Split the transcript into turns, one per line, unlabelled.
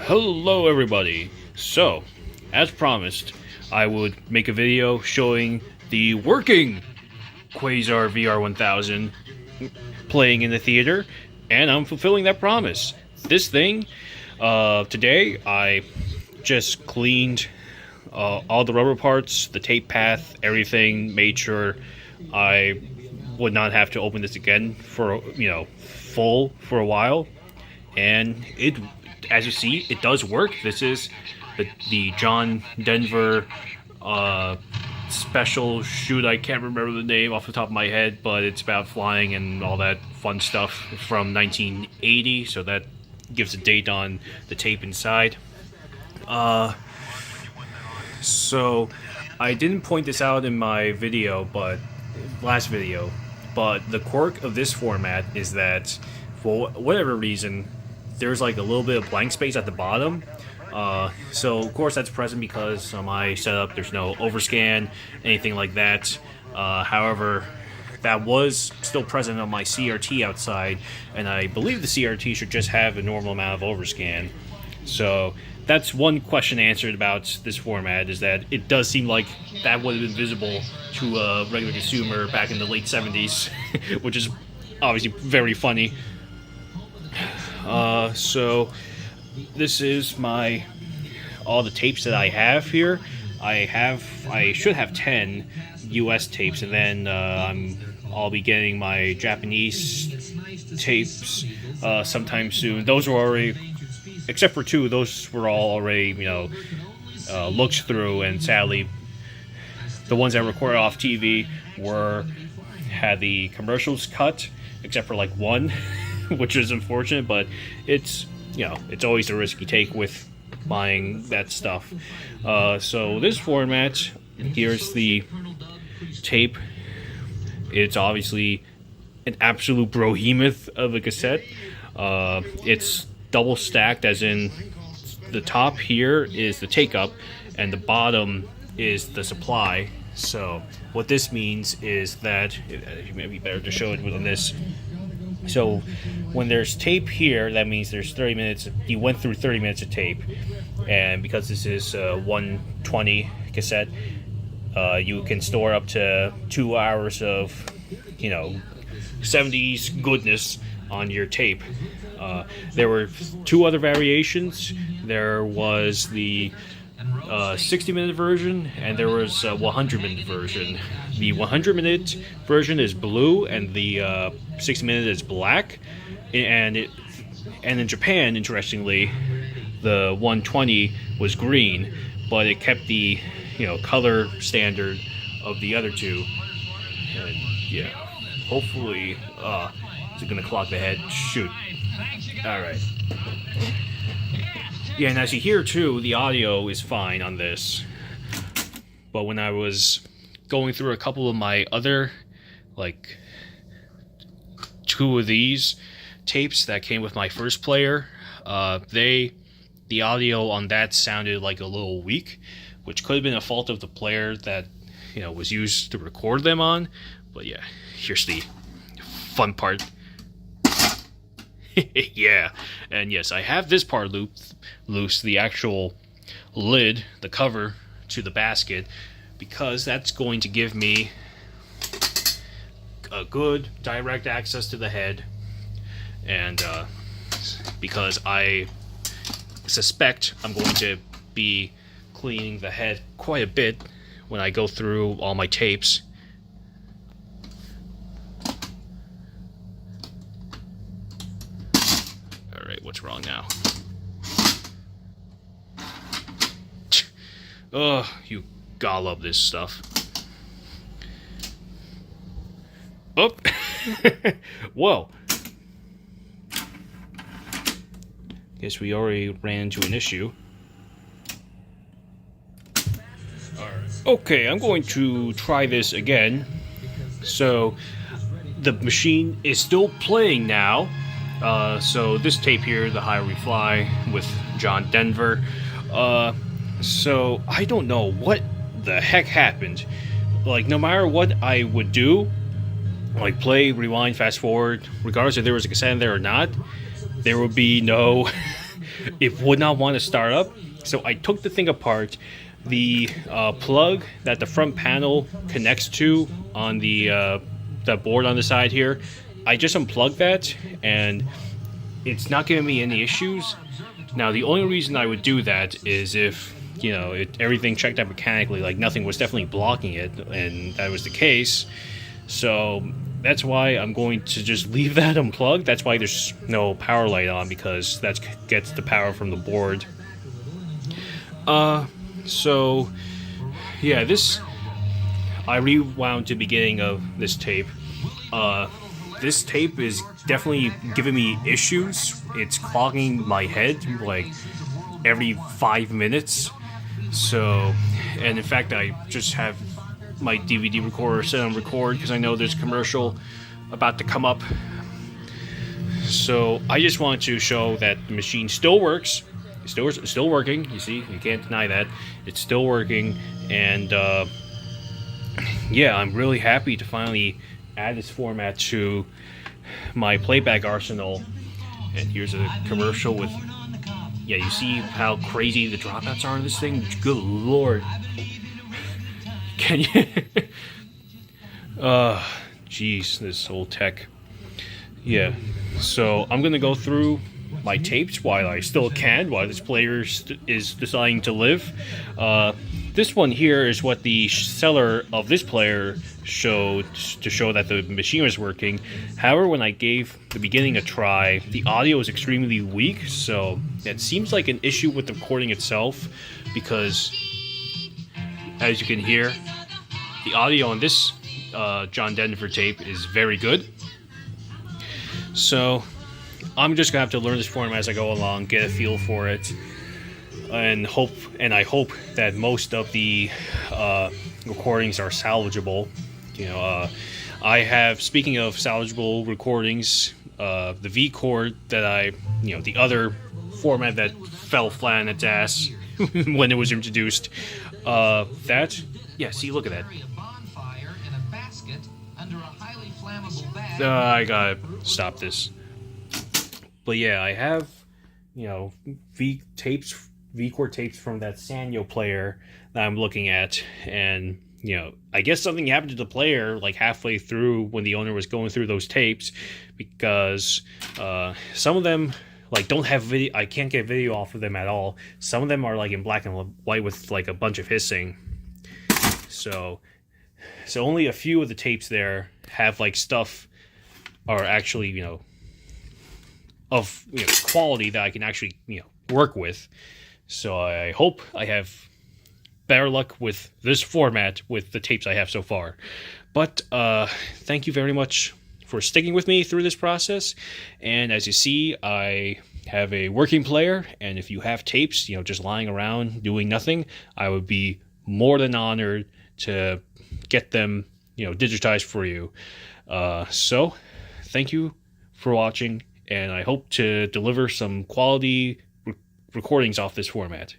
Hello everybody! So, as promised, I would make a video showing the working Quasar VR-1000 playing in the theater, and I'm fulfilling that promise. This thing, today I just cleaned all the rubber parts, the tape path, everything, made sure I would not have to open this again for, full for a while. And it, as you see, it does work. This is the John Denver special shoot. I can't remember the name off the top of my head, but it's about flying and all that fun stuff from 1980, so that gives a date on the tape inside. So I didn't point this out in my video, last video, but the quirk of this format is that for whatever reason, there's like a little bit of blank space at the bottom. So of course that's present because on my setup there's no overscan, anything like that. However, that was still present on my CRT outside, and I believe the CRT should just have a normal amount of overscan. So that's one question answered about this format, is that it does seem like that would have been visible to a regular consumer back in the late 70s, which is obviously very funny. So this is all the tapes that I have here. I should have 10 US tapes, and then I'll be getting my Japanese tapes sometime soon. Those were already, except for two, those were all already, looked through, and sadly, the ones that recorded off TV had the commercials cut, except for like one, which is unfortunate, but it's always a risk you take with buying that stuff. So this format, here's the tape. It's obviously an absolute behemoth of a cassette. It's double stacked, as in the top here is the take-up and the bottom is the supply. So what this means is that, it may be better to show it within this. So when there's tape here, that means there's 30 minutes. You went through 30 minutes of tape, and because this is a 120 cassette, you can store up to 2 hours of 70s goodness on your tape. There were two other variations. There was the 60-minute version, and there was a 100-minute version. The 100-minute version is blue, and the 60-minute is black. And in Japan, interestingly, the 120 was green, but it kept the color standard of the other two. And yeah, hopefully, is it gonna clock the head? Shoot. All right. Yeah, and as you hear too, the audio is fine on this. But when I was going through a couple of my other, like, two of these tapes that came with my first player, the audio on that sounded like a little weak, which could have been a fault of the player that was used to record them on. But yeah, here's the fun part. Yeah, and yes, I have this part loose, the actual lid, the cover to the basket, because that's going to give me a good direct access to the head, and because I suspect I'm going to be cleaning the head quite a bit when I go through all my tapes. Alright, what's wrong now? Oh, you gotta love this stuff. Oh! Whoa! Guess we already ran into an issue. Okay, I'm going to try this again. So, the machine is still playing now. So this tape here, The Higher We Fly with John Denver. So I don't know what the heck happened. Like, no matter what I would do, like play, rewind, fast forward, regardless if there was a cassette in there or not, there would be no it would not want to start up. So I took the thing apart. The plug that the front panel connects to on the board on the side here, I just unplugged that, and it's not giving me any issues. Now, the only reason I would do that is if, everything checked out mechanically, like nothing was definitely blocking it, and that was the case. So that's why I'm going to just leave that unplugged. That's why there's no power light on, because that gets the power from the board. So, yeah, I rewound to the beginning of this tape. This tape is definitely giving me issues. It's clogging my head, like, every 5 minutes. So, and in fact, I just have my DVD recorder set on record, because I know there's a commercial about to come up. So, I just want to show that the machine still works. It's still working. You see, you can't deny that. It's still working, and yeah, I'm really happy to finally add this format to my playback arsenal. And here's a commercial with, yeah, you see how crazy the dropouts are on this thing? Good lord. Can you? Jeez, this old tech. Yeah, so I'm gonna go through my tapes while I still can, while this player is deciding to live. This one here is what the seller of this player showed to show that the machine was working. However, when I gave the beginning a try, the audio was extremely weak, so it seems like an issue with the recording itself, because as you can hear, the audio on this John Denver tape is very good. So I'm just gonna have to learn this format as I go along, get a feel for it, and I hope that most of the recordings are salvageable. I have, speaking of salvageable recordings, the V chord that the other format that fell flat on its ass when it was introduced. See, look at that. I gotta stop this. But yeah, I have, V chord tapes from that Sanyo player that I'm looking at, and I guess something happened to the player like halfway through when the owner was going through those tapes, because some of them like don't have video. I can't get video off of them at all. Some of them are like in black and white with like a bunch of hissing. So only a few of the tapes there have like stuff are actually of quality that I can actually work with. So I hope I have better luck with this format with the tapes I have so far. But thank you very much for sticking with me through this process. And as you see, I have a working player, and if you have tapes just lying around doing nothing, I would be more than honored to get them digitized for you. So thank you for watching, and I hope to deliver some quality recordings off this format.